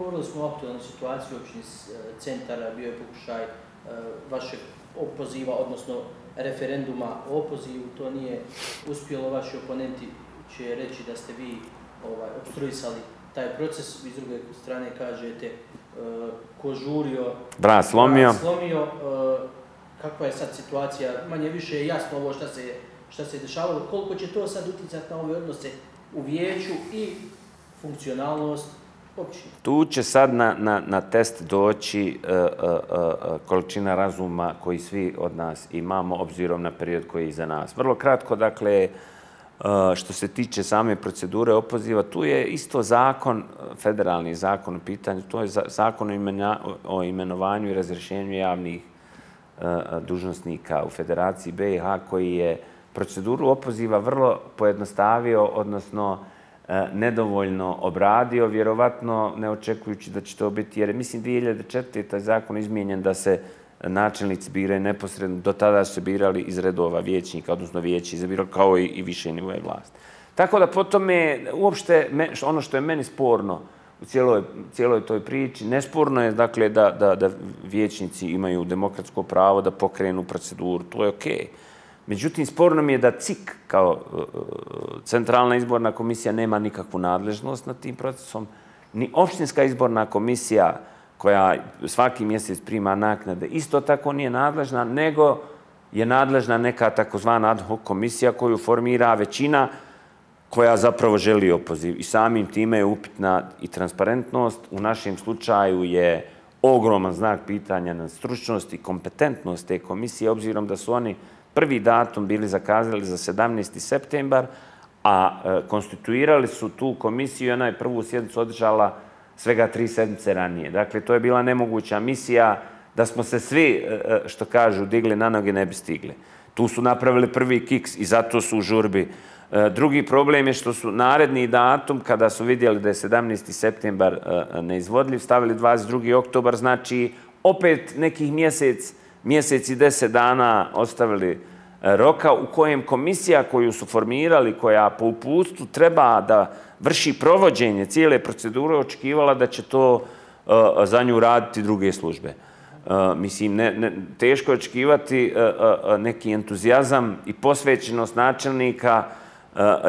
govorili smo o aktualnoj situaciji u općini Centara, bio je pokušaj vašeg opoziva, odnosno referenduma o opozivu, to nije uspjelo, vaši oponenti će reći da ste vi opstruisali taj proces, vi s druge strane kažete ko žurio, vrat slomio. Kakva je sad situacija, manje više je jasno ovo šta se je dešavalo, koliko će to sad utjecati na ove odnose u vijeću i funkcionalnost općine? Tu će sad na test doći količina razuma koji svi od nas imamo, obzirom na period koji je iza nas. Vrlo kratko, dakle, što se tiče same procedure opoziva, tu je isto zakon, federalni zakon u pitanju, to je zakon o imenovanju i razrješenju javnih dužnosnika u Federaciji BiH, koji je proceduru opoziva vrlo pojednostavio, odnosno nedovoljno obradio, vjerovatno ne očekujući da će to biti, jer mislim 2004. taj zakon izmijenjen da se načelnici biraju neposredno, do tada su se birali iz redova vijećnika, odnosno vijeći izabirali kao i više nivoje vlasti. Tako da potom je uopšte ono što je meni sporno u cijeloj toj priči, nesporno je dakle da vijećnici imaju demokratsko pravo da pokrenu proceduru, to je okej. Međutim, sporno mi je da CIK kao Centralna izborna komisija nema nikakvu nadležnost nad tim procesom, ni opštinska izborna komisija koja svaki mjesec prima naknade isto tako nije nadležna, nego je nadležna neka takozvana ad hoc komisija koju formira većina koja zapravo želi opoziv. I samim time je upitna i transparentnost. U našem slučaju je ogroman znak pitanja na stručnost i kompetentnost te komisije, obzirom da su oni prvi datum bili zakazali za 17. septembar, a konstituirali su tu komisiju i ona je prvu sjednicu održala svega 3 sedmice ranije. Dakle, to je bila nemoguća misija, da smo se svi, što kažu, digli na noge, ne bi stigli. Tu su napravili prvi kiks i zato su u žurbi. Drugi problem je što su naredni datum, kada su vidjeli da je 17. septembar neizvodljiv, stavili 22. oktobar, znači opet nekih mjesec i 10 dana ostavili roka u kojem komisija koju su formirali, koja po uputstvu treba da vrši provođenje cijele procedure, očekivala da će to za nju raditi druge službe. Mislim, teško je očekivati neki entuzijazam i posvećenost načelnika.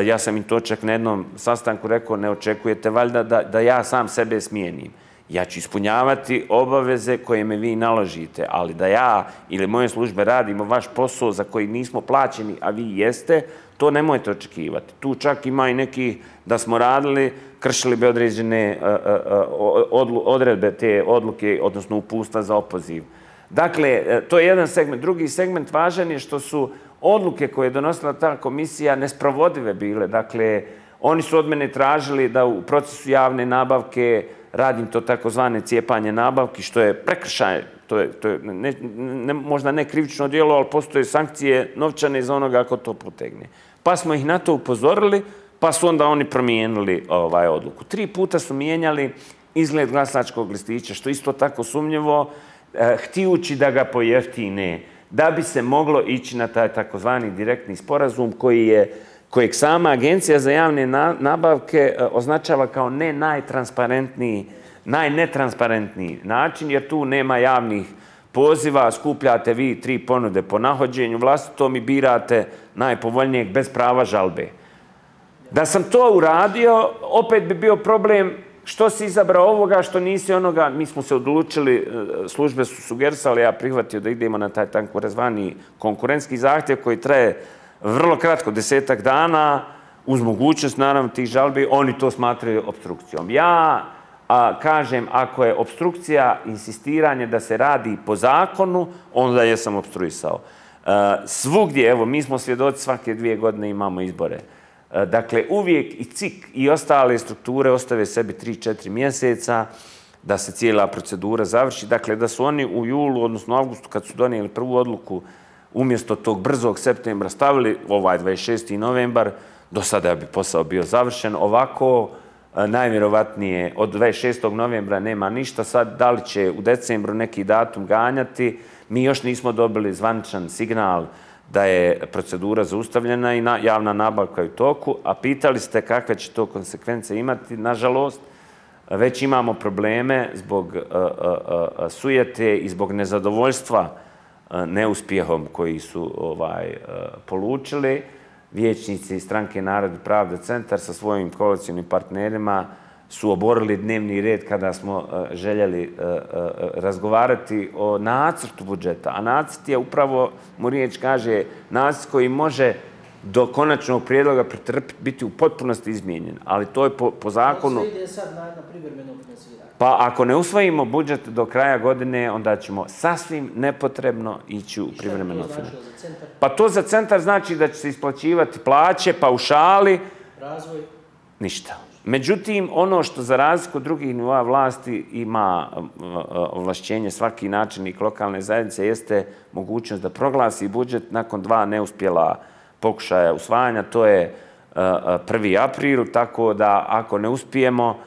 Ja sam im to čak na jednom sastanku rekao, ne očekujete valjda da ja sam sebe smijenim. Ja ću ispunjavati obaveze koje me vi naložite, ali da ja ili moje službe radimo vaš posao za koji nismo plaćeni, a vi jeste, to nemojte očekivati. Tu čak ima i neki da smo radili, kršili bi određene odredbe te odluke, odnosno uputstva za opoziv. Dakle, to je jedan segment. Drugi segment važan je što su odluke koje je donosila ta komisija nesprovodive bile. Dakle, oni su od mene tražili da u procesu javne nabavke radim to takozvane cijepanje nabavki, što je prekršaj, to je možda ne krivično djelo, ali postoje sankcije novčane za onoga ako to potegne. Pa smo ih na to upozorili, pa su onda oni promijenili odluku. 3 puta su mijenjali izgled glasačkog listića, što isto tako sumnjivo, htijući da ga pojeftine, da bi se moglo ići na taj takozvani direktni sporazum kojeg sama Agencija za javne nabavke označava kao najnetransparentniji način, jer tu nema javnih poziva, skupljate vi 3 ponude po nahođenju vlastitom i birate najpovoljnijeg bez prava žalbe. Da sam to uradio, opet bi bio problem što si izabrao ovoga, što nisi onoga. Mi smo se odlučili, službe su sugerisale, ja prihvatio da idemo na taj tako razvani konkurentski zahtjev koji traje vrlo kratko, 10-ak dana, uz mogućnost, naravno, tih žalbi, oni to smatraju opstrukcijom. Ja kažem, ako je opstrukcija insistiranje da se radi po zakonu, onda jesam opstruisao. Svugdje, evo, mi smo svjedoci, svake 2 godine imamo izbore. Dakle, uvijek i CIK i ostale strukture ostave sebi 3-4 mjeseca da se cijela procedura završi. Dakle, da su oni u julu, odnosno avgustu, kad su donijeli prvu odluku, umjesto tog brzog septembra stavili 26. novembar, do sada bi posao bio završen. Ovako, najvjerovatnije, od 26. novembra nema ništa. Sad, da li će u decembru neki datum ganjati, mi još nismo dobili zvaničan signal da je procedura zaustavljena i javna nabavka je u toku, a pitali ste kakve će to konsekvence imati. Nažalost, već imamo probleme zbog sujete i zbog nezadovoljstva neuspjehom koji su polučili. Vijećnici stranke Narod i pravda Centar sa svojim koalicijnim partnerima su oborili dnevni red kada smo željeli razgovarati o nacrtu budžeta. A nacrt je upravo, mu riječ kaže, nacrt koji može do konačnog prijedloga biti u potpunosti izmijenjen. Ali to je po zakonu... Sve ide sad na privremeno finansiranje. Pa ako ne usvojimo budžet do kraja godine, onda ćemo sasvim nepotrebno ići u privremeno finansiranje. Šta to značilo za centar? Pa to za centar znači da će se isplaćivati plaće, paušali. Razvoj? Ništa. Međutim, ono što za razliku od drugih nivoa vlasti ima ovlašćenje svaki načelnik lokalne zajednice jeste mogućnost da proglasi budžet nakon 2 neuspjela pokušaja usvajanja. To je 1. april, tako da ako ne uspijemo,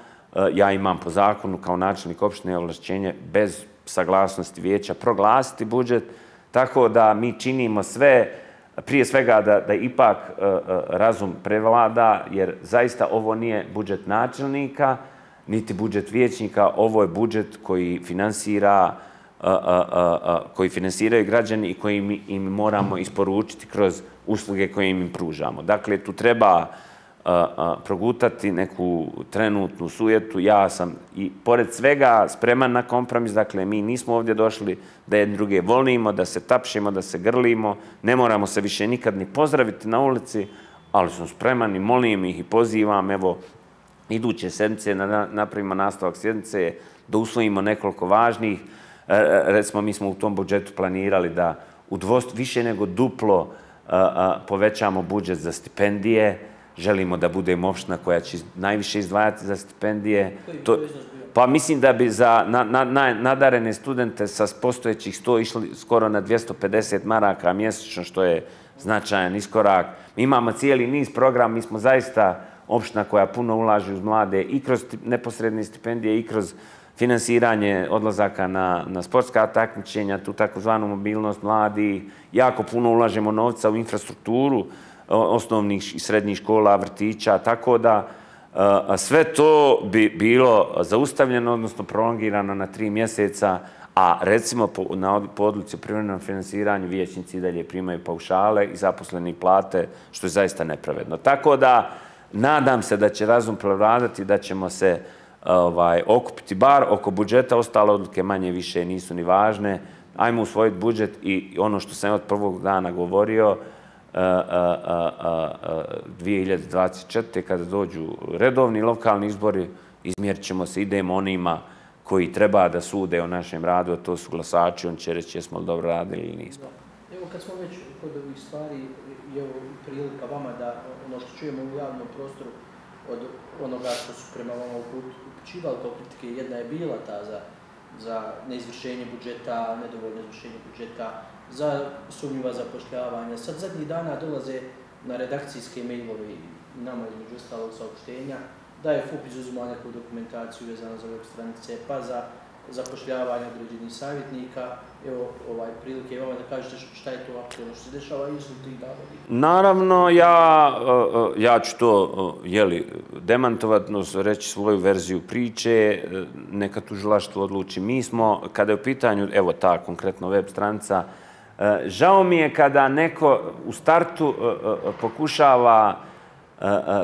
ja imam po zakonu kao načelnik opštine ovlašćenje bez saglasnosti vijeća proglasiti budžet, tako da mi činimo sve, prije svega da ipak razum prevlada, jer zaista ovo nije budžet načelnika, niti budžet vijećnika, ovo je budžet koji finansiraju građani i koji im moramo isporučiti kroz usluge koje im pružamo. Dakle, tu treba progutati neku trenutnu sujetu. Ja sam i pored svega spreman na kompromis. Dakle, mi nismo ovdje došli da jedni druge volimo, da se tapšemo, da se grlimo. Ne moramo se više nikad ni pozdraviti na ulici, ali sam spreman i molim ih i pozivam, evo, iduće sedmice napravimo nastavak sjednice, da usvojimo nekoliko važnih. Recimo, mi smo u tom budžetu planirali da više nego duplo povećamo budžet za stipendije. Želimo da budemo opština koja će najviše izdvajati za stipendije. Pa mislim da bi za nadarene studente sa postojećih 100 išli skoro na 250 maraka mjesečno, što je značajan iskorak. Mi imamo cijeli niz programa, mi smo zaista opština koja puno ulaže uz mlade i kroz neposredne stipendije i kroz finansiranje odlazaka na sportska takmičenja, tu takozvanu mobilnost mladih. Jako puno ulažemo novca u infrastrukturu osnovnih i srednjih škola, vrtića, tako da sve to bi bilo zaustavljeno, odnosno prolongirano na 3 mjeseca, a recimo po odluci o privremenom finansiranju vijećnici i dalje primaju paušale i zaposleni plate, što je zaista nepravedno. Tako da nadam se da će razum prevladati, da ćemo se okupiti bar oko budžeta, ostale odluke manje više nisu ni važne. Ajmo usvojiti budžet i ono što sam od prvog dana govorio, 2024. kada dođu redovni lokalni izbori, izmjerit ćemo se, idemo onima koji treba da sude o našem radu, a to su glasači, on će reći jesmo li dobro radili ili nismo. Evo, kad smo već kod ovih stvari, je prilika vama da ono što čujemo u javnom prostoru od onoga što su prema vama upućivali kao kritike, jedna je bila ta za neizvršenje budžeta, nedovoljno izvršenje budžeta, za sumnjiva zapošljavanja. Sad zadnjih dana dolaze na redakcijske mailove i nama između ostalog saopštenja da je FUP izuzimao neku dokumentaciju vezano za web stranice, pa za zapošljavanje određenih savjetnika. Evo, prilike vama da kažete šta je to aktualno, što se dešava i su tih navodi. Naravno, ja ću to demantovat, reći svoju verziju priče, neka tužilaštvo odluči. Mi smo, kada je u pitanju, evo ta konkretno web stranica, žao mi je kada neko u startu pokušava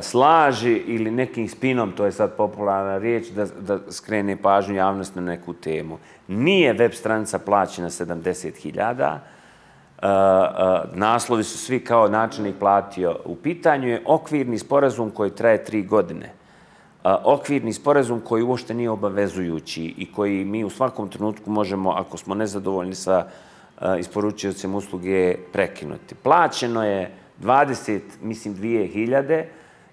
slaži ili nekim spinom, to je sad popularna riječ, da skrene pažnju javnost na neku temu. Nije web stranica plaćena 70.000, naslovi su svi kao načelnik platio. U pitanju je okvirni sporazum koji traje 3 godine. Okvirni sporazum koji uopšte nije obavezujući i koji mi u svakom trenutku možemo, ako smo nezadovoljni sa isporučiocem usluge, prekinuti. Plaćeno je 22.000,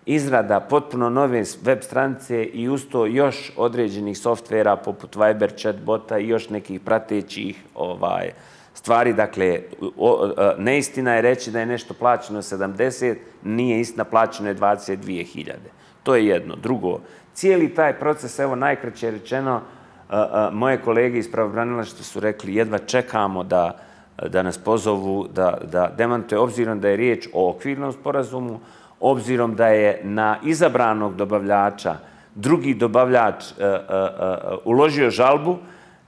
izrada potpuno nove web stranice i uz to još određenih softvera poput Viber, chatbota i još nekih pratećih stvari. Dakle, neistina je reći da je nešto plaćeno 70, nije istina, plaćeno je 22.000. To je jedno. Drugo, cijeli taj proces, evo najkraće rečeno, moje kolege iz pravobranilaštva su rekli jedva čekamo da nas pozovu, da demantuje, obzirom da je riječ o okvirnom sporazumu, obzirom da je na izabranog dobavljača drugi dobavljač uložio žalbu,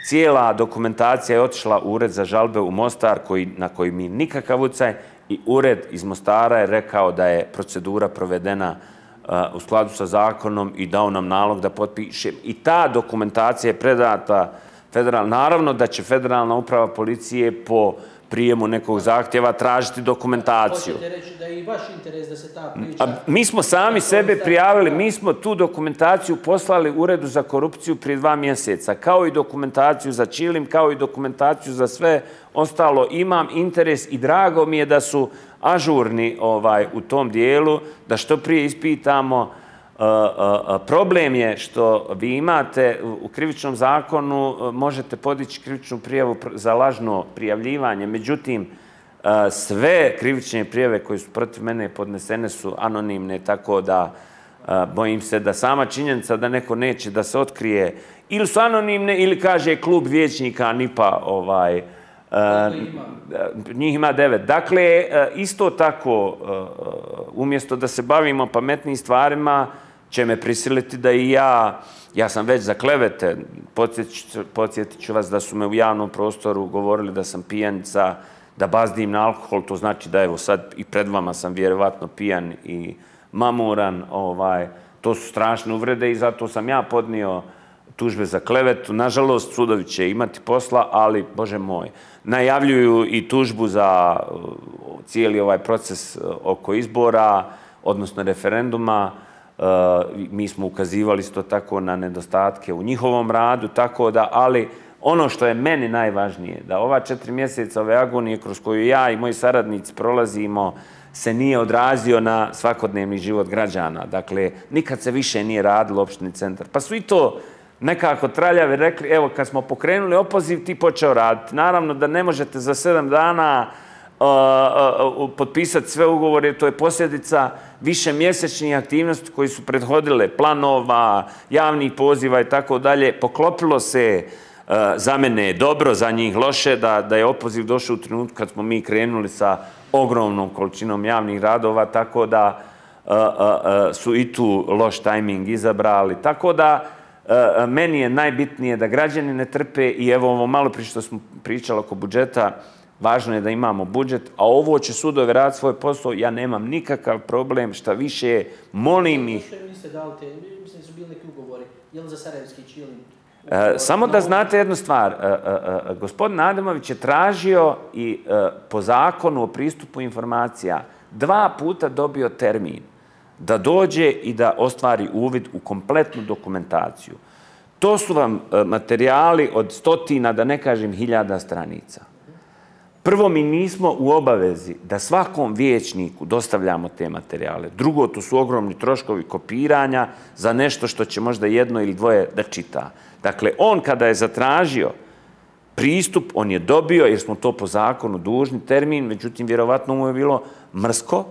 cijela dokumentacija je otišla u ured za žalbe u Mostar, na koji mi nikakav utjecaj, i ured iz Mostara je rekao da je procedura provedena u skladu sa zakonom i dao nam nalog da potpišem. I ta dokumentacija je predata federalna. Naravno da će federalna uprava policije po prijemu nekog zahtjeva tražiti dokumentaciju. Hoćete reći da je i vaš interes da se ta priča... Mi smo sami sebe prijavili, mi smo tu dokumentaciju poslali Uredu za korupciju prije 2 mjeseca, kao i dokumentaciju za Čilim, kao i dokumentaciju za sve ostalo. Imam interes i drago mi je da su ažurni u tom dijelu, da što prije ispitamo. Problem je što vi imate u krivičnom zakonu, možete podići krivičnu prijavu za lažno prijavljivanje, međutim, sve krivične prijave koje su protiv mene podnesene su anonimne, tako da bojim se da sama činjenica da neko neće da se otkrije, ili su anonimne ili kaže klub vijećnika NIP-a, njih ima 9. Dakle, isto tako, umjesto da se bavimo pametnim stvarima, će me prisiliti da i ja sam već za klevete, podsjetit ću vas da su me u javnom prostoru govorili da sam pijanica, da bazdim na alkohol, to znači da evo sad i pred vama sam vjerovatno pijan i mamuran, to su strašne uvrede i zato sam ja podnio tužbe za klevetu. Nažalost, sudovi će imati posla, ali, Bože moj, najavljuju i tužbu za cijeli ovaj proces oko izbora, odnosno referenduma. Mi smo ukazivali isto tako na nedostatke u njihovom radu, tako da, ali ono što je meni najvažnije, da ova 4 mjeseca ove agonije kroz koju ja i moji saradnici prolazimo se nije odrazio na svakodnevni život građana. Dakle, nikad se više nije radilo opštini Centar. Pa su i to nekako traljavi rekli, evo, kad smo pokrenuli opoziv, ti počeo raditi. Naravno da ne možete za 7 dana potpisati sve ugovore, to je posljedica višemjesečnih aktivnosti koji su prethodile, planova, javnih poziva i tako dalje. Poklopilo se za mene dobro, za njih loše, da je opoziv došao u trenutku kad smo mi krenuli sa ogromnom količinom javnih radova, tako da su i tu loš tajming izabrali. Tako da meni je najbitnije da građani ne trpe i evo ovo malo prije što smo pričali oko budžeta, važno je da imamo budžet, a ovo će sudovi raditi svoj posao, ja nemam nikakav problem, šta više, molim ih. Što niste dali te, mislim da su bili neki ugovori, je li za Sarajevski Čilin? Samo da znate jednu stvar, gospodin Adamović je tražio i po zakonu o pristupu informacija 2 puta dobio termin da dođe i da ostvari uvid u kompletnu dokumentaciju. To su vam materijali od stotina, da ne kažem hiljada stranica. Prvo, mi nismo u obavezi da svakom vijećniku dostavljamo te materijale. Drugo, to su ogromni troškovi kopiranja za nešto što će možda 1 ili 2 da čita. Dakle, on kada je zatražio pristup, on je dobio, jer smo to po zakonu dužni termin, međutim, vjerovatno mu je bilo mrsko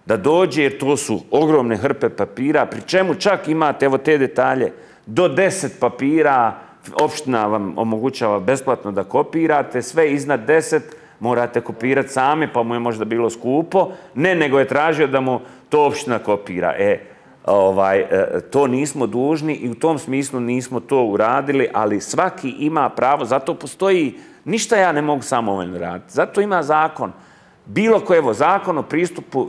da dođe, jer to su ogromne hrpe papira, pri čemu čak imate, evo te detalje, do 10 papira, opština vam omogućava besplatno da kopirate, sve iznad 10 morate kopirati sami, pa mu je možda bilo skupo. Ne, nego je tražio da mu to opština kopira. To nismo dužni i u tom smislu nismo to uradili, ali svaki ima pravo, zato postoji, ništa ja ne mogu samovoljno raditi, zato ima zakon. Bilo ko, evo, zakon o pristupu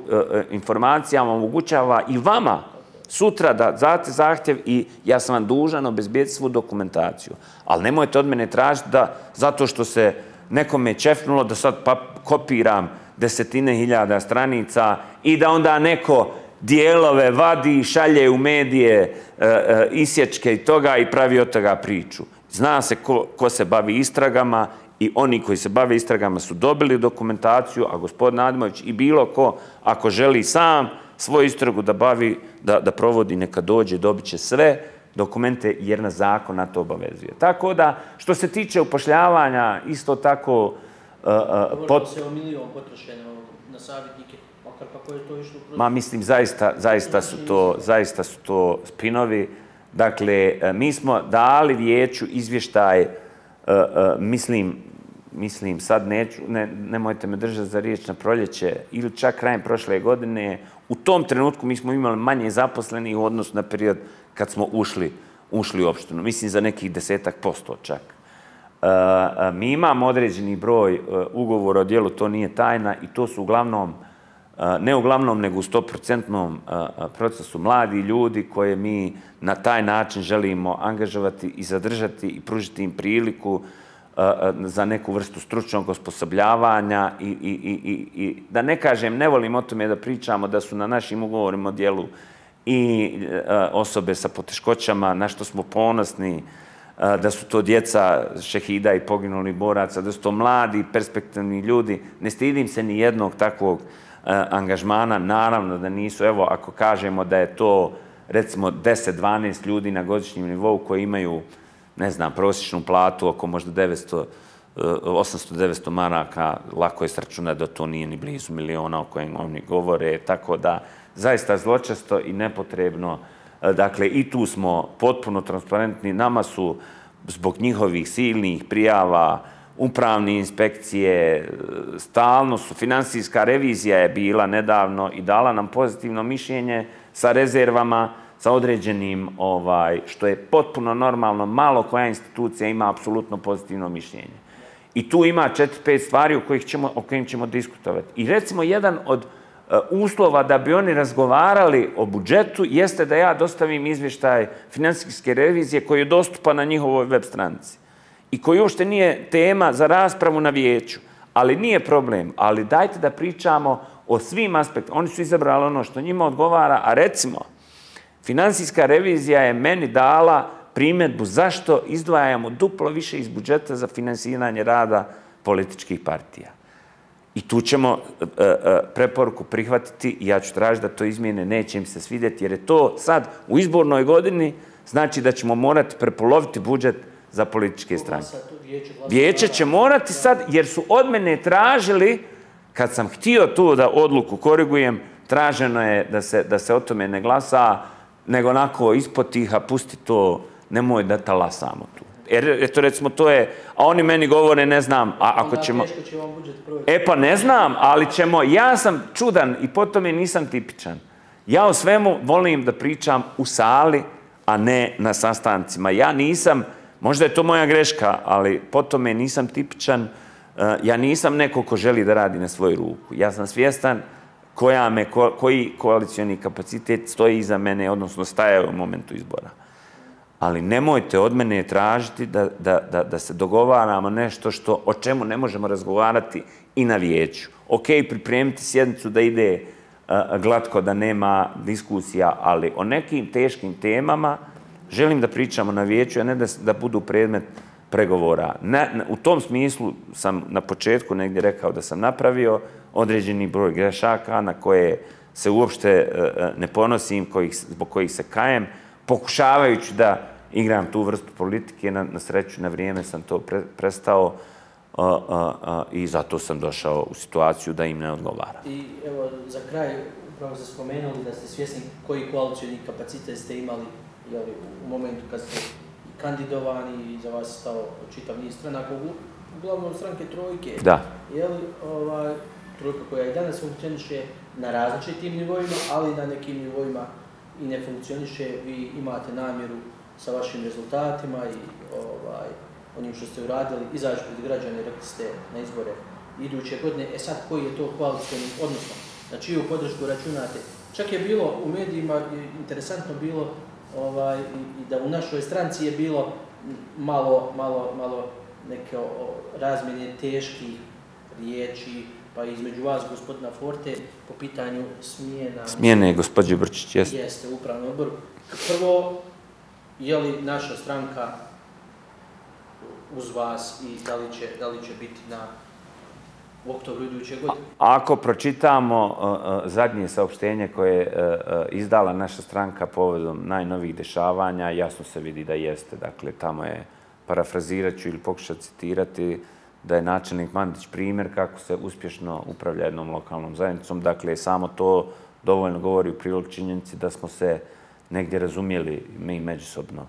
informacijama omogućava i vama sutra da date zahtjev i ja sam vam dužan obezbijeti svu dokumentaciju. Ali nemojte od mene tražiti da, zato što se nekome čefnulo da sad kopiram 10-tine hiljada stranica i da onda neko dijelove vadi, šalje u medije, isječke i toga i pravi od toga priču. Zna se ko se bavi istragama i oni koji se bave istragama su dobili dokumentaciju, a gospodin Adamović i bilo ko, ako želi sam svoju istragu da bavi, da provodi, neka dođe, dobit će sve dokumente jer nas zakon na to obavezuje. Tako da, što se tiče upošljavanja, isto tako... Govorilo se o milion potrošeno na savjetnike, makar kako je to išlo... Ma, mislim, zaista su to spinovi. Dakle, mi smo dali vijeću izvještaj, mislim, mislim, sad neću, nemojte me držati za riječ, na proljeće ili čak krajem prošle godine, u tom trenutku mi smo imali manje zaposlenih u odnosu na period kad smo ušli u opštinu. Mislim, za nekih 10% čak. Mi imamo određeni broj ugovora o djelu, to nije tajna i to su uglavnom, ne uglavnom, nego u 100% procesu mladi ljudi koje mi na taj način želimo angažovati i zadržati i pružiti im priliku za neku vrstu stručnog osposobljavanja i da ne kažem, ne volim o tome da pričamo da su na našim ugovorima o djelu i osobe sa poteškoćama, na što smo ponosni, da su to djeca šehida i poginulih boraca, da su to mladi, perspektivni ljudi. Ne stidim se ni jednog takvog angažmana, naravno da nisu. Evo, ako kažemo da je to, recimo, 10-12 ljudi na godišnjem nivou koji imaju, ne znam, prosječnu platu oko možda 800-900 maraka, lako je sračunati da to nije ni blizu miliona o kojem oni govore, tako da zaista zločesto i nepotrebno. Dakle, i tu smo potpuno transparentni. Nama su zbog njihovih silnih prijava, upravne inspekcije, stalno su, finansijska revizija je bila nedavno i dala nam pozitivno mišljenje sa rezervama, sa određenim, što je potpuno normalno, malo koja institucija ima apsolutno pozitivno mišljenje. I tu ima 4-5 stvari o kojim ćemo diskutovati. I recimo, jedan od uslova da bi oni razgovarali o budžetu jeste da ja dostavim izvještaj finansijske revizije koji je dostupan na njihovoj web stranici i koji uopšte nije tema za raspravu na vijeću. Ali nije problem. Ali dajte da pričamo o svim aspektima. Oni su izabrali ono što njima odgovara, a recimo, finansijska revizija je meni dala primjedbu zašto izdvajamo duplo više iz budžeta za finansiranje rada političkih partija. I tu ćemo preporuku prihvatiti i ja ću tražiti da to izmijene, neće im se svidjeti, jer je to sad u izbornoj godini, znači da ćemo morati prepoloviti budžet za političke stranke. Vijeće će morati sad, jer su od mene tražili, kad sam htio tu da odluku korigujem, traženo je da se o tome ne glasa, nego onako ispod tiha, pusti to, nemoj da talasamo tu. Eto, recimo, to je, a oni meni govore, ne znam, a ako ćemo... Pa ne znam, ali ćemo, ja sam čudan i po tome nisam tipičan. Ja o svemu volim da pričam u sali, a ne na sastancima. Ja nisam, možda je to moja greška, ali po tome nisam tipičan. Ja nisam neko ko želi da radi na svoju ruku. Ja sam svjestan koji koalicioni kapacitet stoji iza mene, odnosno staje u momentu izbora. Ali nemojte od mene tražiti da se dogovaramo nešto o čemu ne možemo razgovarati i na vijeću. Ok, pripremiti sjednicu da ide glatko, da nema diskusija, ali o nekim teškim temama želim da pričamo na vijeću, a ne da budu predmet pregovora. U tom smislu sam na početku negdje rekao da sam napravio određeni broj grešaka na koje se uopšte ne ponosim, zbog kojih se kajem, pokušavajući da igram tu vrstu politike. Na sreću, na vrijeme sam to prestao i zato sam došao u situaciju da im ne odgovara. I evo, za kraj, upravo ste spomenuli da ste svjesni koji koalicijni kapacitet ste imali u momentu kad ste kandidovani i za vas stao čitav niz stranaka, uglavnom stranke trojke. Da. Je li trojka koja i danas funkcioniše na različitim nivoima, ali na nekim nivoima i ne funkcioniše, vi imate namjeru sa vašim rezultatima i onim što ste uradili, izaći pred građane, rekli ste na izbore iduće godine. Sad, koji je to koalicijni, odnosno na čiju podršku računate? Čak je bilo u medijima, interesantno bilo i da u našoj stranci je bilo malo neke razmjene teških riječi, pa između vas, gospodina Forte, po pitanju smjena... Smjene, gospođe Brčić, jeste. Jeste, u upravnom odboru. Prvo, je li naša stranka uz vas i da li će biti u oktobru iduće godine? Ako pročitamo zadnje saopštenje koje je izdala naša stranka povodom najnovijih dešavanja, jasno se vidi da jeste. Dakle, tamo je, parafrazirat ću ili pokušati citirati, da je načelnik Mandić primjer kako se uspješno upravlja jednom lokalnom zajednicom. Dakle, samo to dovoljno govori u prilog činjenici da smo se negdje razumjeli mi međusobno.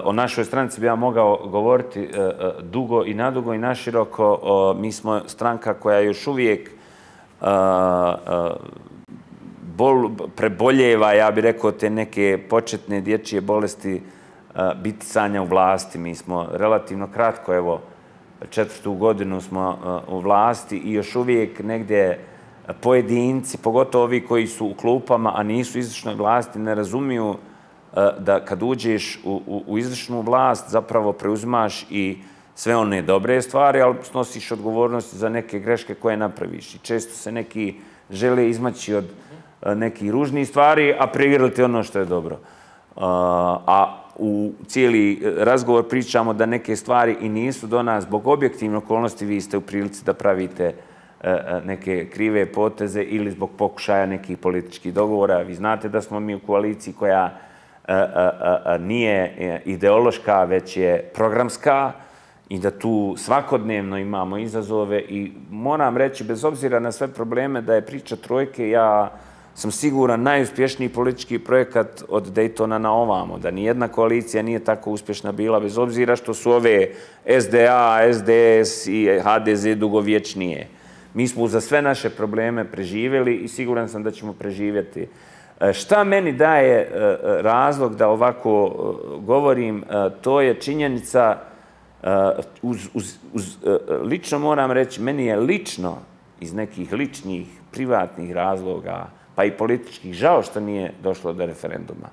O našoj stranci bi ja mogao govoriti dugo i nadugo i naširoko. Mi smo stranka koja još uvijek preboljeva, ja bih rekao, te neke početne dječje bolesti biticanja u vlasti. Mi smo relativno kratko, evo, 4. godinu smo u vlasti i još uvijek negdje pojedinci, pogotovo ovi koji su u klupama, a nisu u izvršnoj vlasti, ne razumiju da kad uđeš u izvršnu vlast zapravo preuzimaš i sve one dobre stvari, ali snosiš odgovornost za neke greške koje napraviš. I često se neki žele izmaći od nekih ružnih stvari, a prigrliti ono što je dobro. A u cijeli razgovor pričamo da neke stvari i nisu do nas zbog objektivne okolnosti, vi ste u prilici da pravite neke krive poteze ili zbog pokušaja nekih političkih dogovora. Vi znate da smo mi u koaliciji koja nije ideološka, već je programska i da tu svakodnevno imamo izazove i moram reći, bez obzira na sve probleme, da je priča trojke, ja sam siguran najuspješniji politički projekat od Daytona na ovamo, da nijedna koalicija nije tako uspješna bila, bez obzira što su ove SDA, SDS i HDZ dugovječnije. Mi smo za sve naše probleme preživjeli i siguran sam da ćemo preživjeti. Šta meni daje razlog da ovako govorim, to je činjenica, lično moram reći, meni je lično iz nekih ličnih, privatnih razloga, pa i političkih, žao što nije došlo do referenduma.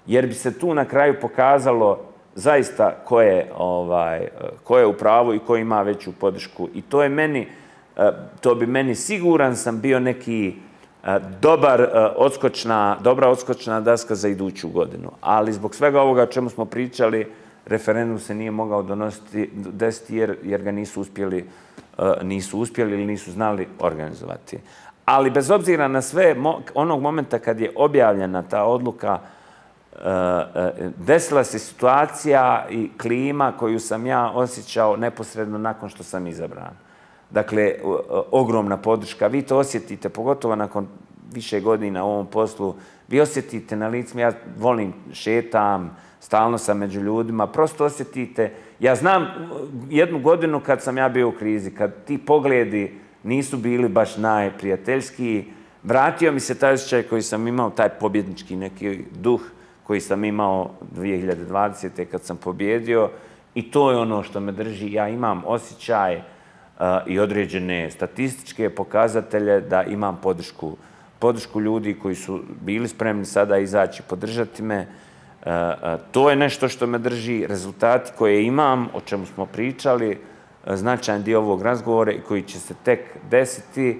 Jer bi se tu na kraju pokazalo zaista ko je u pravu i ko ima veću podršku. I to bi meni, siguran sam, bio neki dobra odskočna daska za iduću godinu. Ali zbog svega ovoga o čemu smo pričali, referendum se nije mogao desiti jer ga nisu uspjeli ili nisu znali organizovati. Ali bez obzira na sve, onog momenta kad je objavljena ta odluka, desila se situacija i klima koju sam ja osjećao neposredno nakon što sam izabran. Dakle, ogromna podrška. Vi to osjetite, pogotovo nakon više godina u ovom poslu, vi osjetite na licima, ja volim, šetam, stalno sam među ljudima, prosto osjetite. Ja znam jednu godinu kad sam ja bio u krizi, kad ti pogledi nisu bili baš najprijateljskiji, vratio mi se taj osjećaj koji sam imao, taj pobjednički neki duh koji sam imao 2020. kad sam pobjedio i to je ono što me drži. Ja imam osjećaj i određene statističke pokazatelje da imam podršku ljudi koji su bili spremni sada izaći podržati me. To je nešto što me drži. Rezultati koje imam, o čemu smo pričali, značajan dio ovog razgovora i koji će se tek desiti,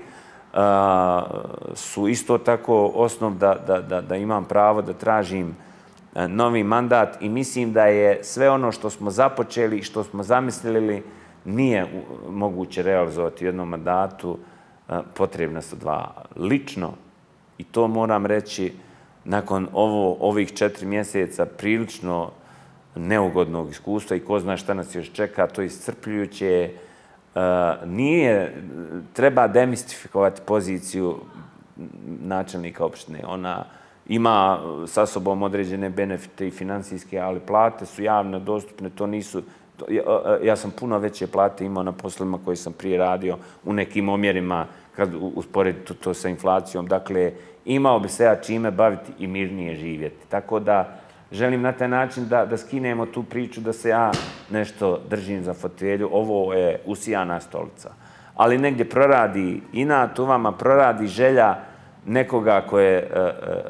su isto tako osnov da imam pravo da tražim novi mandat i mislim da je sve ono što smo započeli i što smo zamislili nije moguće realizovati u jednom mandatu, potrebna su dva. Lično, i to moram reći, nakon ovih 4 mjeseca prilično neugodnog iskustva i ko zna šta nas još čeka, to je iscrpljujuće. Treba demistifikovati poziciju načelnika opštine. Ona ima sa sobom određene benefite i financijske, ali plate su javno dostupne, to nisu... Ja sam puno veće plate imao na poslovima koji sam prije radio u nekim omjerima kad usporediti to sa inflacijom. Dakle, imao bi se ja čime baviti i mirnije živjeti. Tako da želim na taj način da skinemo tu priču da se ja nešto držim za fotelju. Ovo je usijana stolica. Ali negdje proradi inat u vama, proradi želja nekoga ko je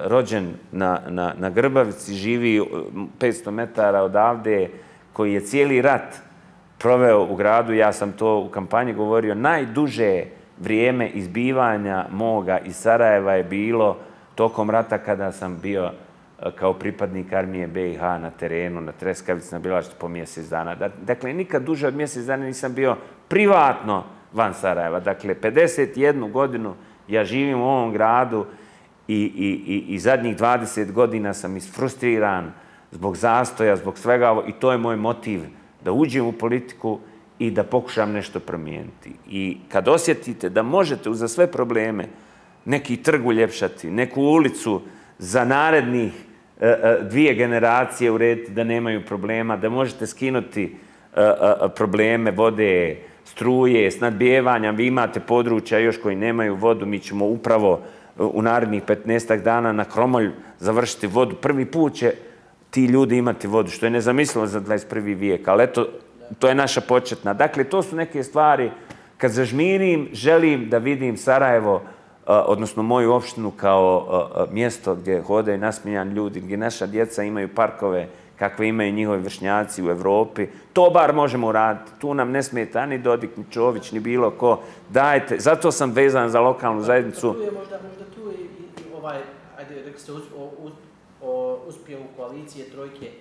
rođen na Grbavici, živi 500 metara odavde, koji je cijeli rat proveo u gradu. Ja sam to u kampanji govorio. Najduže vrijeme izbivanja moga iz Sarajeva je bilo tokom rata kada sam bio kao pripadnik armije BiH na terenu, na Treskavici, na Bjelašcu po mjesec dana. Dakle, nikad duže od mjesec dana nisam bio privatno van Sarajeva. Dakle, 51 godinu ja živim u ovom gradu i zadnjih 20 godina sam isfrustriran zbog zastoja, zbog svega ovo, i to je moj motiv da uđem u politiku i da pokušam nešto promijeniti. I kad osjetite da možete uza sve probleme neki trg uljepšati, neku ulicu za narednih dvije generacije urediti da nemaju problema, da možete skinuti probleme vode, struje, snadbijevanja. Vi imate područja još koji nemaju vodu, mi ćemo upravo u narednih 15 dana na Kromolj završiti vodu. Prvi put će ti ljudi imati vodu, što je nezamislivo za 21. vijek, ali eto, to je naša početna. Dakle, to su neke stvari, kad zažmirim, želim da vidim Sarajevo, odnosno moju opštinu kao mjesto gdje hodaju nasmijani ljudi, gdje naša djeca imaju parkove kakve imaju njihovi vršnjaci u Evropi. To bar možemo uraditi. Tu nam ne smeta ni Dodik, ni Čović, ni bilo ko. Dajte, zato sam vezan za lokalnu zajednicu. Tu je možda tu i ovaj, ajde, rekli ste uspjehu koalicije trojke,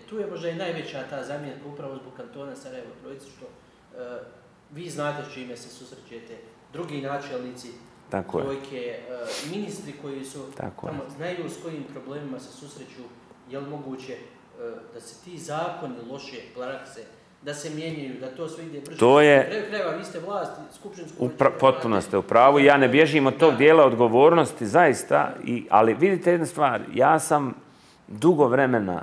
tu je možda i najveća ta zamjetka upravo zbog kantona Sarajevo Trojice, što vi znate s čime se susrećete, drugi načelnici trojke, ministri koji su tamo, znaju s kojim problemima se susreću, je li moguće da se ti zakoni loše prakse, da se mijenjaju, da to sve ide brže. To je... Kreva, vi ste vlast, skupštinsku... Potpuno ste u pravu. Ja ne bježim od tog dijela odgovornosti, zaista. Ali vidite jednu stvar. Ja sam dugo vremena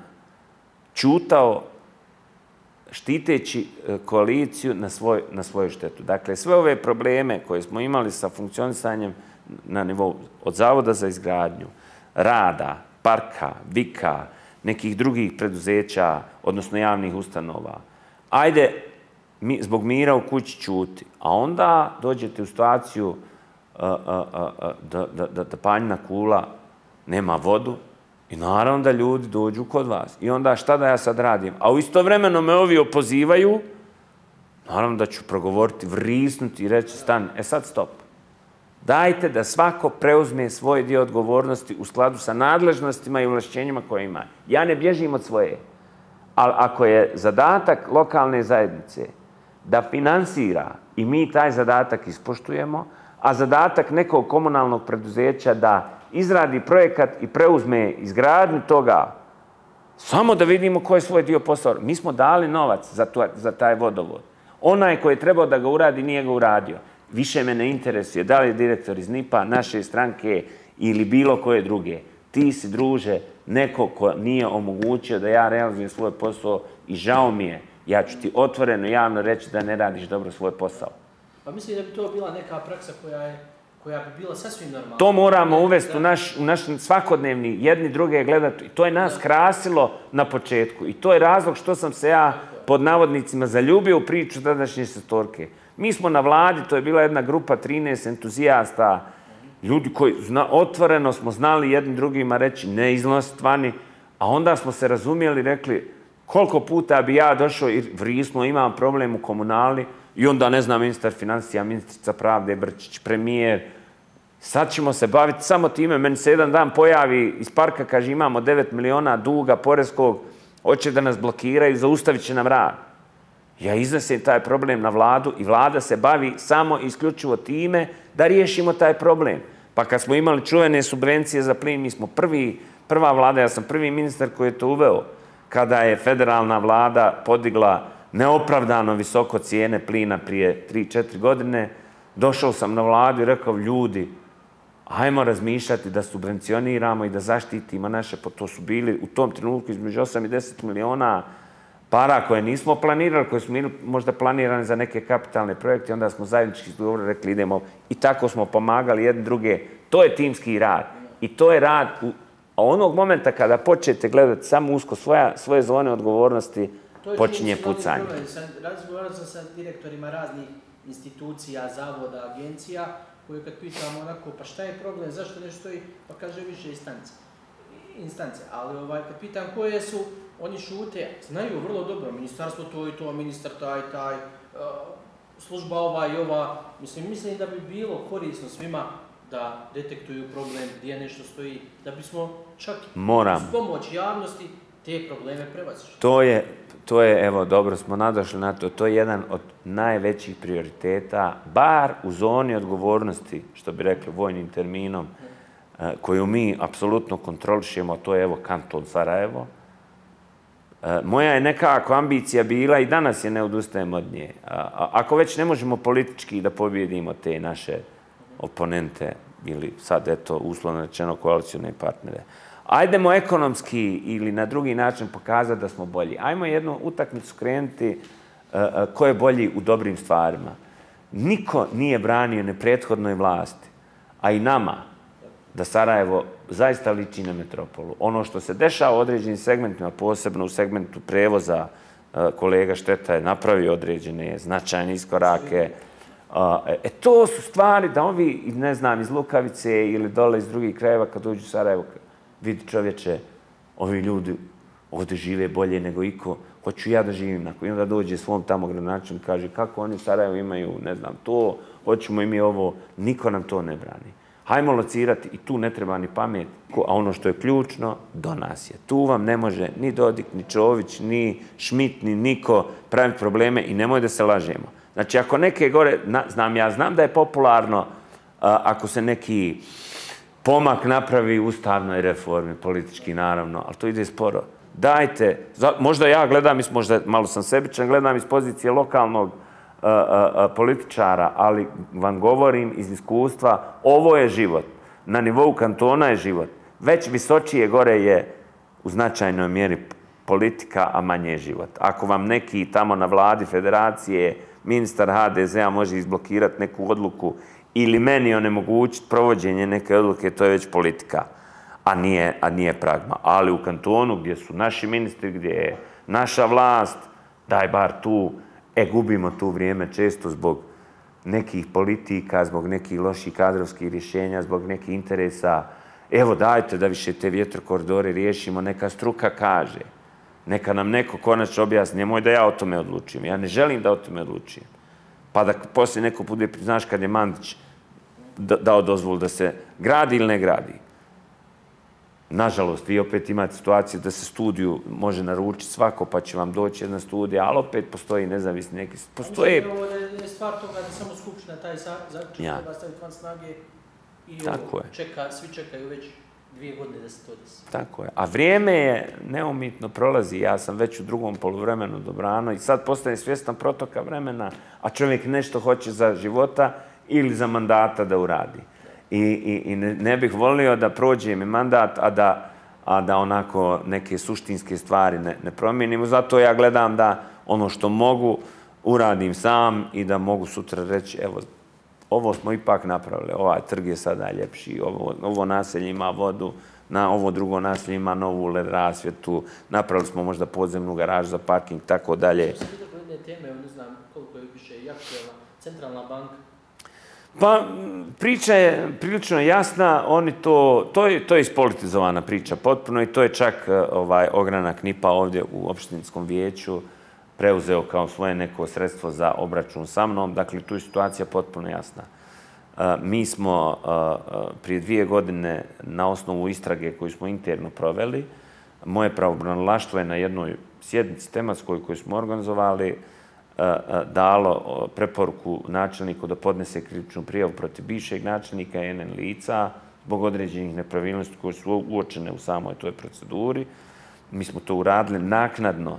čutao štiteći koaliciju na svoju štetu. Dakle, sve ove probleme koje smo imali sa funkcionisanjem na nivou od Zavoda za izgradnju, rada, parka, vika, nekih drugih preduzeća, odnosno javnih ustanova. Ajde, zbog mira u kući čuti, a onda dođete u situaciju da Panjina Kula nema vodu i naravno da ljudi dođu kod vas. I onda šta da ja sad radim? A u istovremeno me ovi opozivaju, naravno da ću progovoriti, vrisnuti i reći stan, sad stop. Dajte da svako preuzme svoj dio odgovornosti u skladu sa nadležnostima i ovlašćenjima koje ima. Ja ne bježim od svoje. Ali ako je zadatak lokalne zajednice da finansira i mi taj zadatak ispoštujemo, a zadatak nekog komunalnog preduzeća da izradi projekat i preuzme izgradnju toga, samo da vidimo ko je svoj dio posao. Mi smo dali novac za taj vodovod. Onaj koji je trebao da ga uradi, nije ga uradio. Više me ne interesuje da li je direktor iz NIP-a, naše stranke ili bilo koje druge. Ti si, druže, neko ko nije omogućio da ja realizujem svoj posao i žao mi je. Ja ću ti otvoreno, javno reći da ne radiš dobro svoj posao. Pa mislim da bi to bila neka praksa koja bi bila sasvim normalna. To moramo uvesti u naš svakodnevni, jedni druge gledati. I to je nas krasilo na početku. I to je razlog što sam se ja, pod navodnicima, zaljubio u priču tadašnje šestorke. Mi smo na vladi, to je bila jedna grupa 13 entuzijasta, ljudi koji otvoreno smo znali jednim drugima reći ne iznositi vani, a onda smo se razumjeli i rekli koliko puta bi ja došao i vrisno imam problem u komunali i onda ne znam ministar financija, ministrica pravde, Brčić, premijer. Sad ćemo se baviti samo time. Meni se jedan dan pojavi iz parka, kaže imamo 9 miliona duga poreskog, hoće da nas blokiraju, zaustavit će nam rad. Ja iznesem taj problem na vladu i vlada se bavi samo isključivo time da riješimo taj problem. Pa kad smo imali čuvene subvencije za plin, mi smo prva vlada, ja sam prvi ministar koji je to uveo, kada je federalna vlada podigla neopravdano visoko cijene plina prije 3-4 godine, došao sam na vladu i rekao, ljudi, ajmo razmišljati da subvencioniramo i da zaštitimo naše, to su bili u tom trenutku između 8 i 10 miliona para koje nismo planirali, koje su bili možda planirane za neke kapitalne projekte, onda smo zajednički rekli idemo i tako smo pomagali jedni druge. To je timski rad. I to je rad onog momenta kada počnete gledati samo usko svoje zone odgovornosti, počinje pucanje. Razgovarao sam sa direktorima raznih institucija, zavoda, agencija, koje kad pitamo onako, pa šta je problem, zašto nešto stoji, pa kaže više instance. Ali kad pitam koje su, oni šute, znaju vrlo dobro, ministarstvo to i to, ministar taj, služba ova i ova. Mislim da bi bilo korisno svima da detektuju problem gdje nešto stoji, da bismo čak uz pomoć javnosti te probleme prevazišli. To je, evo, dobro smo nadošli na to, to je jedan od najvećih prioriteta, bar u zoni odgovornosti, što bi rekli vojnim terminom, koju mi apsolutno kontrolišemo, to je, evo, kanton Sarajevo. Moja je nekako ambicija bila i danas je ne odustajemo od nje. Ako već ne možemo politički da pobjedimo te naše oponente ili sad, eto, uslovno rečeno koalicijone partnere, Ajdemo ekonomski ili na drugi način pokazati da smo bolji. Ajmo jednu utakmicu krenuti ko je bolji u dobrim stvarima. Niko nije branio ni prethodnoj vlasti, a i nama, da Sarajevo zaista liči na metropolu. Ono što se dešava u određenim segmentima, posebno u segmentu prevoza, kolega Šteta je napravio određene značajne iskorake. To su stvari da ovi, ne znam, iz Lukavice ili dole iz drugih krajeva kad dođu u Sarajevo, vidi čovječe, ovi ljudi ovdje žive bolje nego iko, hoću ja da živim tako. I onda dođe svom tamo gradonačelniku i kaže kako oni u Sarajevu imaju, ne znam, to, hoćemo i mi ovo, niko nam to ne brani. Hajmo locirati i tu ne treba ni pamet, a ono što je ključno, do nas je. Tu vam ne može ni Dodik, ni Čović, ni Šmit, ni niko praviti probleme i nemoj da se lažemo. Znači, ako neke gore, znam da je popularno ako se neki pomak napravi u ustavnoj reformi, politički naravno, ali to ide sporo. Dajte, možda ja gledam, možda malo sam sebičan, gledam iz pozicije lokalnog političara, ali vam govorim iz iskustva, ovo je život. Na nivou kantona je život. Već visočije gore je u značajnoj mjeri politika, a manje je život. Ako vam neki tamo na vladi federacije, ministar HDZ-a može izblokirati neku odluku ili meni onemogućiti provođenje neke odluke, to je već politika, a nije pragma. Ali u kantonu gdje su naši ministri, gdje je naša vlast, daj bar tu, gubimo tu vrijeme često zbog nekih politika, zbog nekih loših kadrovskih rješenja, zbog nekih interesa. Evo dajte da više te vjetrokoridore riješimo, neka struka kaže. Neka nam neko konačno objasni, nemoj da ja o tome odlučim. Ja ne želim da o tome odlučim. Pa da poslije neko bude, znaš kad je Mandić dao dozvolu da se gradi ili ne gradi. Nažalost, vi opet imate situaciju da se studiju može naručiti svako, pa će vam doći jedna studija, ali opet postoji nezavisni neki... Postoje... Ovo je stvar toga da samo Skupština taj zaključak treba staviti van snage i svi čekaju već 2 godine da se to desi. Tako je. A vrijeme je neumitno prolazi. Ja sam već u drugom poluvremenu dobrano i sad postaje svjestan protoka vremena, a čovjek nešto hoće za života ili za mandata da uradi. I ne bih volio da prođe mi mandat, a da onako neke suštinske stvari ne promijenimo. Zato ja gledam da ono što mogu uradim sam i da mogu sutra reći, evo, ovo smo ipak napravili, ovaj trg je sada ljepši, ovo naselje ima vodu, ovo drugo naselje ima novu LED rasvjetu, napravili smo možda podzemnu garažu za parking, tako dalje. Što se vidio po jedne teme, ne znam koliko je više aktualna, Centralna banka? Pa, priča je prilično jasna, to je ispolitizovana priča potpuno i to je čak ogranak NIP-a ovdje u opštinskom vijeću preuzeo kao svoje neko sredstvo za obračun sa mnom. Dakle, tu je situacija potpuno jasna. Mi smo prije 2 godine na osnovu istrage koju smo interno proveli, moje pravobranilaštvo je na jednoj sjednici tematskoj koju smo organizovali dalo preporuku načelniku da podnese krivičnu prijavu protiv bivšeg načelnika i NN lica zbog određenih nepravilnosti koje su uočene u samoj toj proceduri. Mi smo to uradili. Naknadno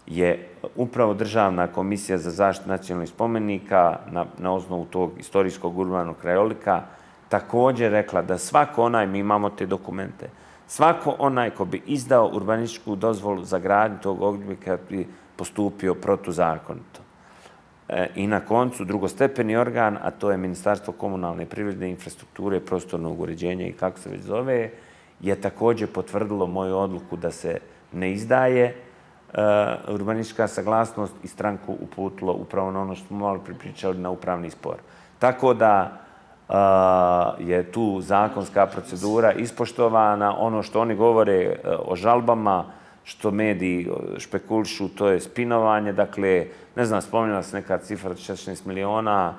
je upravo Državna komisija za zaštitu nacionalnih spomenika na osnovu tog istorijskog urbanog krajolika također rekla da svako onaj, mi imamo te dokumente, svako onaj ko bi izdao urbanističku dozvolu za gradnju tog objekta bi postupio protuzakonito. I na koncu drugostepeni organ, a to je Ministarstvo komunalne privrede, infrastrukture, prostornog uređenja i kako se već zove, je također potvrdilo moju odluku da se ne izdaje urbanistička saglasnost i stranku uputilo upravo na ono što smo malo pripričali na upravni spor. Tako da je tu zakonska procedura ispoštovana. Ono što oni govore o žalbama, što mediji špekulišu, to je spinovanje. Dakle, ne znam, spomenula se neka cifra od 16 miliona.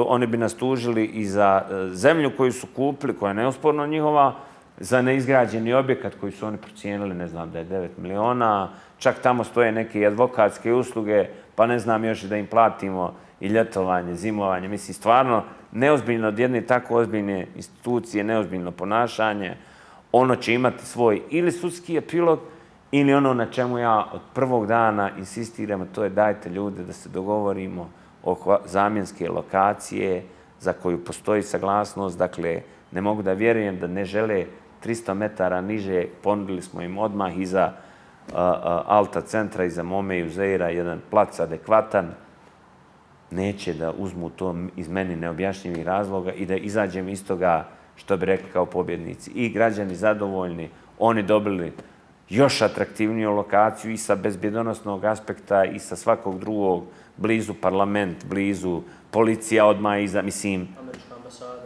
Oni bi nas tužili i za zemlju koju su kupili, koja je neosporno njihova, za neizgrađeni objekat koji su oni procijenili, ne znam, da je 9 miliona. Čak tamo stoje neke advokatske usluge, pa ne znam još da im platimo i ljetovanje, zimovanje. Mislim, stvarno, neozbiljno od jedne tako ozbiljne institucije, neozbiljno ponašanje. Ono će imati svoj ili sudski epilog, ili ono na čemu ja od prvog dana insistiram, to je dajte ljude da se dogovorimo oko zamjenske lokacije za koju postoji saglasnost. Dakle, ne mogu da vjerujem da ne žele 300 metara niže, ponudili smo im odmah iza Alta centra, iza Mome i Uzeira, jedan plac adekvatan. Neće da uzmu to iz meni neobjašnjivih razloga i da izađem iz toga, što bi rekli, kao pobjednici. I građani zadovoljni, oni dobili još atraktivniju lokaciju i sa bezbjedonosnog aspekta i sa svakog drugog, blizu parlament, blizu policija odmah iza, mislim,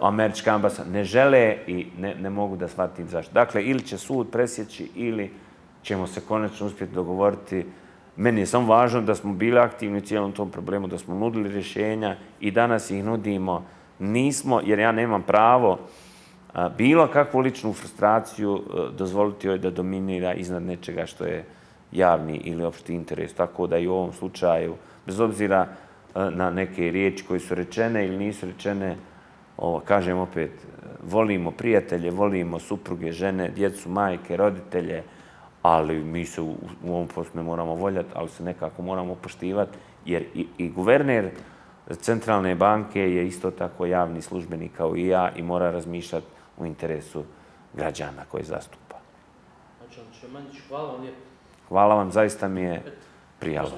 američka ambasada. Ne žele i ne mogu da shvatim zašto. Dakle, ili će sud presjeći ili ćemo se konačno uspjeti dogovoriti. Meni je samo važno da smo bili aktivni u cijelom tom problemu, da smo nudili rješenja i danas ih nudimo. Nismo, jer ja nemam pravo bilo kakvu ličnu frustraciju dozvoliti joj da dominira iznad nečega što je javni ili opšti interes. Tako da i u ovom slučaju, bez obzira na neke riječi koje su rečene ili nisu rečene, kažem opet, volimo prijatelje, volimo supruge, žene, djecu, majke, roditelje, ali mi se u ovom poslu ne moramo voljati, ali se nekako moramo poštivati, jer i guverner Centralne banke je isto tako javni službenik kao i ja i mora razmišljati u interesu građana koje zastupa. Hvala vam lijepo. Hvala vam, zaista mi je prijalo.